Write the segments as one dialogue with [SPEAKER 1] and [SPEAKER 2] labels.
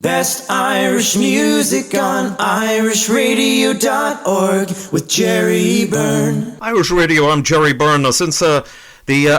[SPEAKER 1] Best Irish music on irishradio.org with Jerry Byrne.
[SPEAKER 2] Irish Radio, I'm Jerry Byrne. Now, since the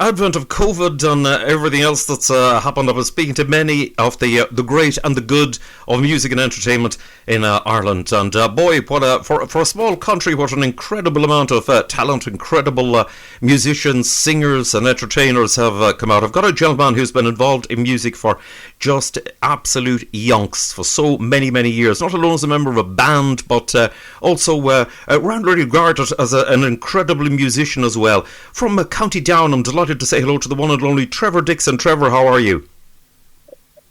[SPEAKER 2] advent of COVID and everything else that's happened, I was speaking to many of the great and the good of music and entertainment in Ireland. And boy, what for a small country, what an incredible amount of talent, incredible musicians, singers and entertainers have come out. I've got a gentleman who's been involved in music for just absolute yonks for so many, many years. Not alone as a member of a band, but also roundly regarded as an incredible musician as well. From County Down, I'm delighted to say hello to the one and only Trevor Dixon. Trevor, how are you?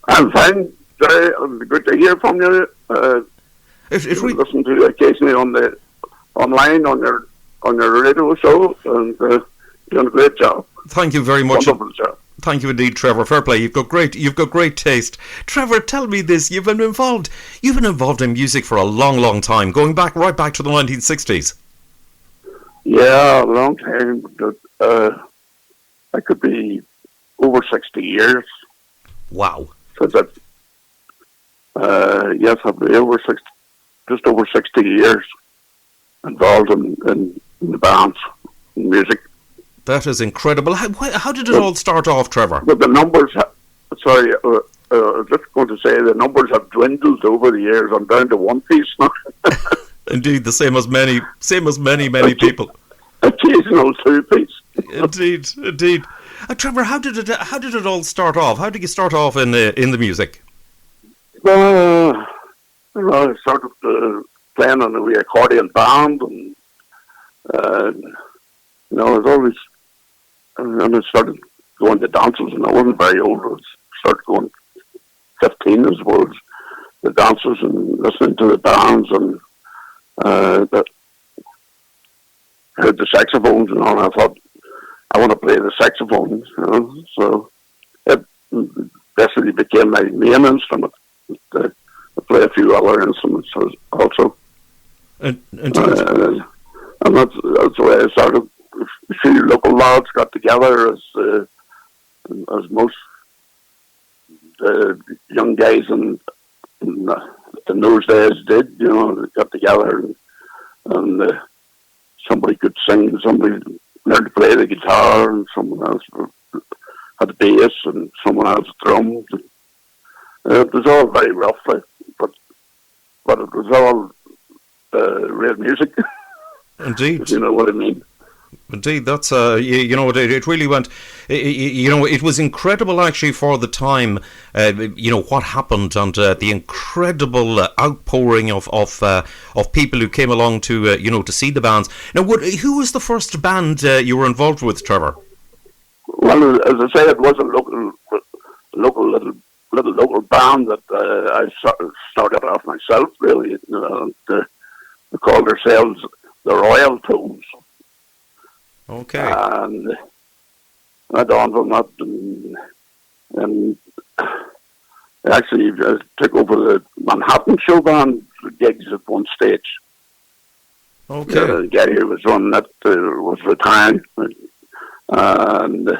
[SPEAKER 3] I'm fine. Good to hear from you.
[SPEAKER 2] If we
[SPEAKER 3] listen to you occasionally online on your radio show, and doing a great job.
[SPEAKER 2] Thank you very much.
[SPEAKER 3] Wonderful job.
[SPEAKER 2] Thank you indeed, Trevor. Fair play. You've got great taste. Trevor, tell me this: you've been involved in music for a long, long time, going right back to the 1960s.
[SPEAKER 3] Yeah, a long time. I could be over 60 years.
[SPEAKER 2] Wow.
[SPEAKER 3] So that, yes, I've been just over 60 years involved in the bands, in music.
[SPEAKER 2] That is incredible. How did it all start off, Trevor?
[SPEAKER 3] But the numbers, I was just going to say the numbers have dwindled over the years. I'm down to one piece now.
[SPEAKER 2] Indeed, the same as many people.
[SPEAKER 3] Occasional two piece.
[SPEAKER 2] Indeed. Trevor, how did it all start off? How did you start off in the music?
[SPEAKER 3] I started playing in the accordion band, and I was always, and I started going to dances, and I wasn't very old. I started going 15, I suppose, the dances and listening to the bands, and heard the saxophones and all. And I thought, I want to play the saxophone, so it basically became my main instrument. I play a few other instruments also. And that's the way I started. A few local lads got together as most young guys in those days did. They got together and somebody could sing, somebody learned to play the guitar, and someone else had the bass, and someone else drums. It was all very rough, but it was all real music.
[SPEAKER 2] Indeed.
[SPEAKER 3] If you know what I mean.
[SPEAKER 2] Indeed, that's it really went. It was incredible actually for the time. What happened, and the incredible outpouring of people who came along to to see the bands. Now, who was the first band you were involved with, Trevor?
[SPEAKER 3] Well, as I say, it was a local local band that I started off myself. Really, they called themselves the Royal Tones.
[SPEAKER 2] Okay.
[SPEAKER 3] And went on from that, and actually took over the Manhattan show band gigs at one stage.
[SPEAKER 2] Okay.
[SPEAKER 3] Gary was running that, was retiring, and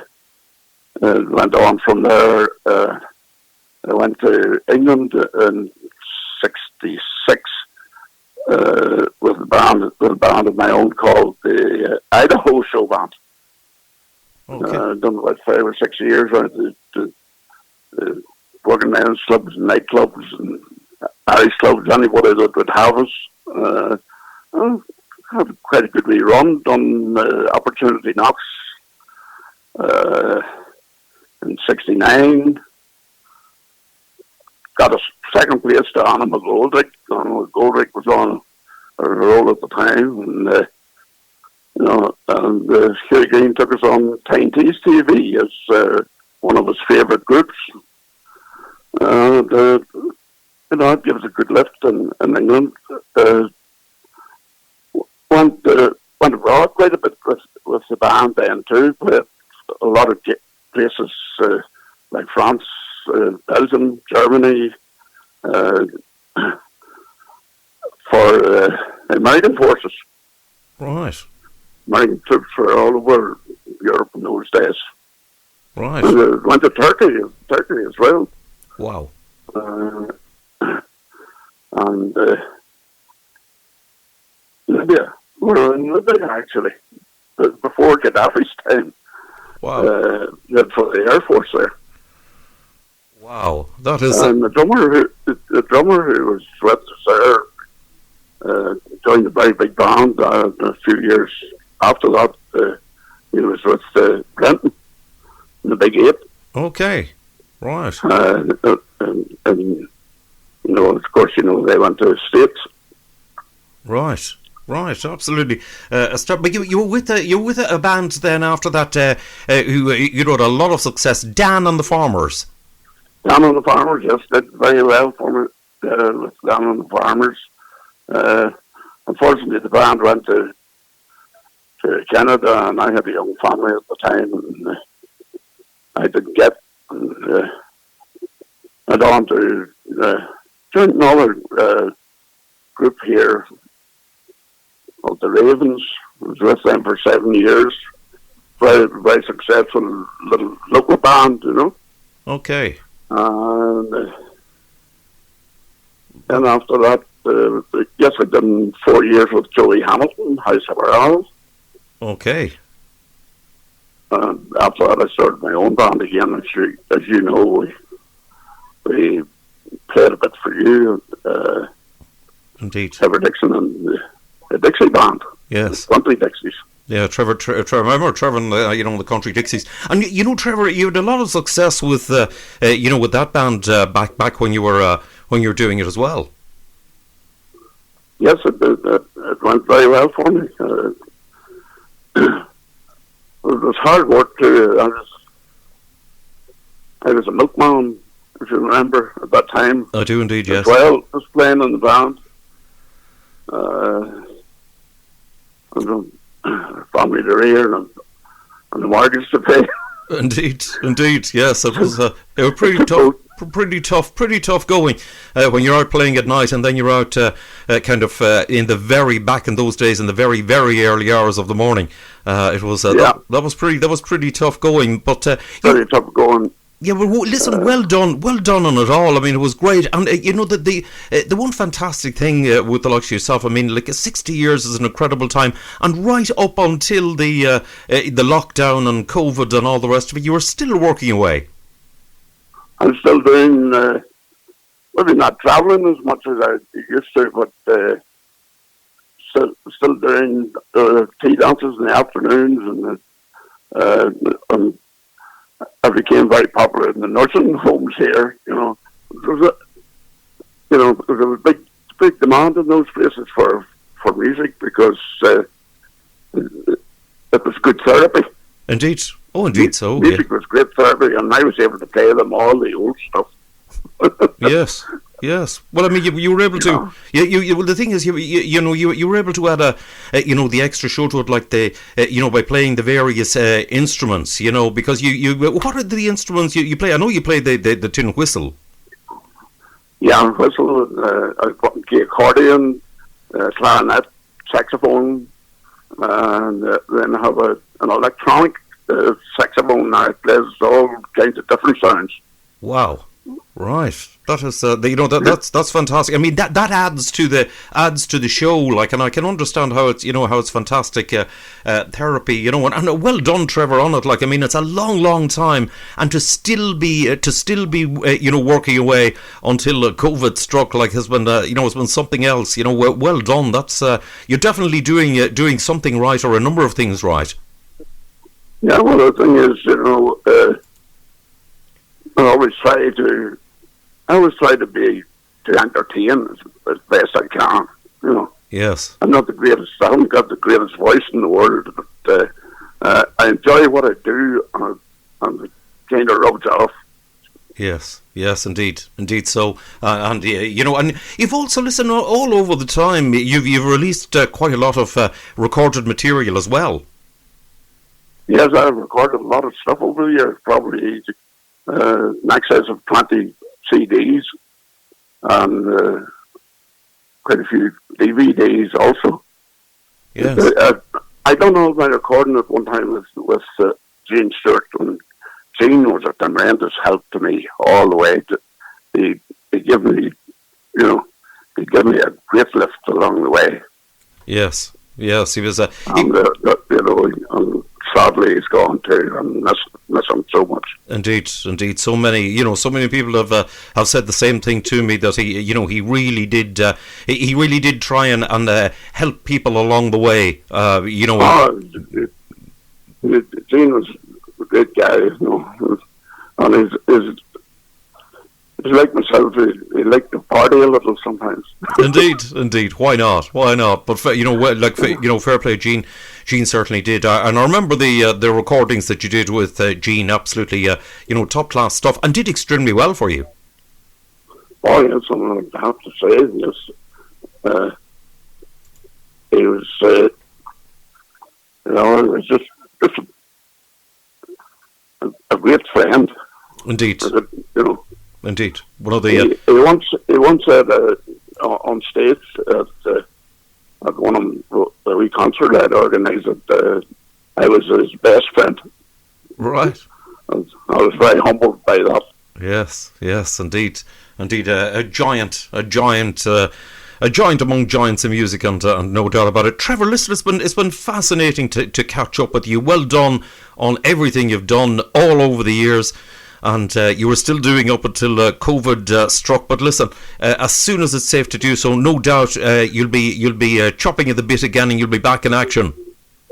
[SPEAKER 3] went on from there. I went to England in '66 with a band of my own called the Idaho Show Band.
[SPEAKER 2] Okay.
[SPEAKER 3] Done about 5 or 6 years. Working men's clubs, nightclubs, and Irish clubs. Anybody that would have us. Had quite a good wee run. Done Opportunity Knocks in '69. Got a second place to Anna McGoldrick. Anna McGoldrick was on a roll at the time, and Hugh Green took us on Tyne Tees TV as one of his favourite groups. And it gave us a good lift in England. Went abroad quite a bit with the band then too. Played a lot of places like France, Belgium, Germany, for American forces.
[SPEAKER 2] Right.
[SPEAKER 3] American troops were all over Europe in those days.
[SPEAKER 2] Right.
[SPEAKER 3] And went to Turkey as well.
[SPEAKER 2] Wow.
[SPEAKER 3] and Libya. We were in Libya actually before Gaddafi's time.
[SPEAKER 2] Wow.
[SPEAKER 3] For the Air Force there.
[SPEAKER 2] Wow. That is.
[SPEAKER 3] And the drummer who was with us there joined a very big band. A few years after that, he was with Clinton in the Big Eight.
[SPEAKER 2] Okay. Right.
[SPEAKER 3] And of course, they went to the States.
[SPEAKER 2] Right. Right, absolutely. But you were with a band then after that who you wrote a lot of success. Dan and the Farmers.
[SPEAKER 3] Dan and the Farmers, yes, did very well for me with Dan and the Farmers. Unfortunately, the band went to Canada, and I had a young family at the time, and I didn't get. And went on to join another group here called the Ravens. I was with them for 7 years. Very, very successful little local band,
[SPEAKER 2] Okay.
[SPEAKER 3] And after that, yes, I've done 4 years with Joey Hamilton, House of Earls.
[SPEAKER 2] Okay.
[SPEAKER 3] And after that, I started my own band again. As you know, we played a bit for you.
[SPEAKER 2] Indeed.
[SPEAKER 3] Trevor Dixon and the Dixie Band.
[SPEAKER 2] Yes.
[SPEAKER 3] Country Dixies.
[SPEAKER 2] Yeah, Trevor. I remember Trevor and the Country Dixies. And Trevor, you had a lot of success with with that band back when you were doing it as well.
[SPEAKER 3] Yes, it went very well for me. It was hard work too. I was a milkman, if you remember, at that time.
[SPEAKER 2] I do indeed, yes.
[SPEAKER 3] Well, I was playing in the band. Family to rear and the mortgage to pay.
[SPEAKER 2] Indeed, yes. It was pretty tough going when you're out playing at night, and then you're out in the very back in those days in the very, very early hours of the morning. It was that was pretty tough going, but
[SPEAKER 3] very tough going.
[SPEAKER 2] Yeah, well, listen, well done on it all. I mean, it was great, and the one fantastic thing with the likes of yourself. I mean, 60 years is an incredible time, and right up until the lockdown and COVID and all the rest of it, you were still working away.
[SPEAKER 3] I'm still doing, maybe not travelling as much as I used to, but still doing tea dances in the afternoons, and I became very popular in the nursing homes here. There was a big demand in those places for music because it was good therapy.
[SPEAKER 2] Indeed. Oh, indeed. So
[SPEAKER 3] music was great therapy, and I was able to play them all the old stuff.
[SPEAKER 2] Yes. Well, I mean, you were able to. Well, the thing is, you were able to add the extra show to it, like by playing the various instruments, because what are the instruments you play? I know you play the tin whistle.
[SPEAKER 3] Yeah, whistle, accordion, clarinet, saxophone, and then I have an electronic saxophone now. It plays all kinds of different sounds.
[SPEAKER 2] Wow. Right, that is that's fantastic. I mean that adds to the show, and I can understand how it's fantastic therapy, and well done, Trevor, on it. I mean, it's a long time, and to still be working away until COVID struck, has been it's been something else. Well done. That's you're definitely doing something right, or a number of things right.
[SPEAKER 3] Yeah, well, the thing is, I always try to entertain as best I can.
[SPEAKER 2] Yes.
[SPEAKER 3] I'm not the greatest. I haven't got the greatest voice in the world, but I enjoy what I do, and it kind of rubs off.
[SPEAKER 2] Yes, indeed. So, and you've also listened all over the time. You've released quite a lot of recorded material as well.
[SPEAKER 3] Yes, I've recorded a lot of stuff over the years, probably in excess of 20 CDs, and quite a few DVDs also.
[SPEAKER 2] Yes.
[SPEAKER 3] I don't know about recording at one time with Gene Stewart, and Gene was a tremendous help to me all the way. He gave me, he gave me a great lift along the way.
[SPEAKER 2] Yes, yes, he was.
[SPEAKER 3] And, and sadly he's gone too, and miss him so much.
[SPEAKER 2] Indeed. So many people have said the same thing to me, that he really did. He really did try and help people along the way.
[SPEAKER 3] Gene was a great guy, and he's like myself. He liked to party a little sometimes.
[SPEAKER 2] Indeed. Why not? But fair play, Gene. Gene certainly did. And I remember the recordings that you did with Gene. Absolutely, top class stuff, and did extremely well for you.
[SPEAKER 3] Oh yes, I have to say, yes. He was, it was just a great friend.
[SPEAKER 2] Indeed. Indeed. One of the.
[SPEAKER 3] He once said on stage at one of the wee concert I'd organised that I was his best friend.
[SPEAKER 2] Right.
[SPEAKER 3] I was very humbled by that.
[SPEAKER 2] Yes, indeed. A giant among giants in music, and no doubt about it. Trevor, listen, it's been fascinating to catch up with you. Well done on everything you've done all over the years. And you were still doing up until COVID struck. But listen, as soon as it's safe to do so, no doubt you'll be chopping at the bit again, and you'll be back in action.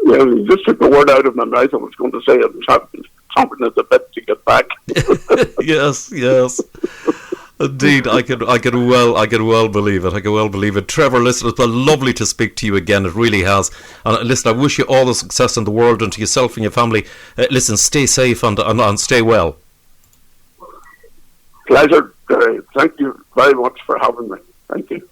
[SPEAKER 3] Yeah, you just took the word out of my mouth. I was going to say I'm chomping at the bit to get back.
[SPEAKER 2] Yes. Indeed, I can well believe it. Trevor, listen, it's been lovely to speak to you again. It really has. And listen, I wish you all the success in the world, and to yourself and your family. Listen, stay safe and stay well.
[SPEAKER 3] Pleasure. Thank you very much for having me. Thank you.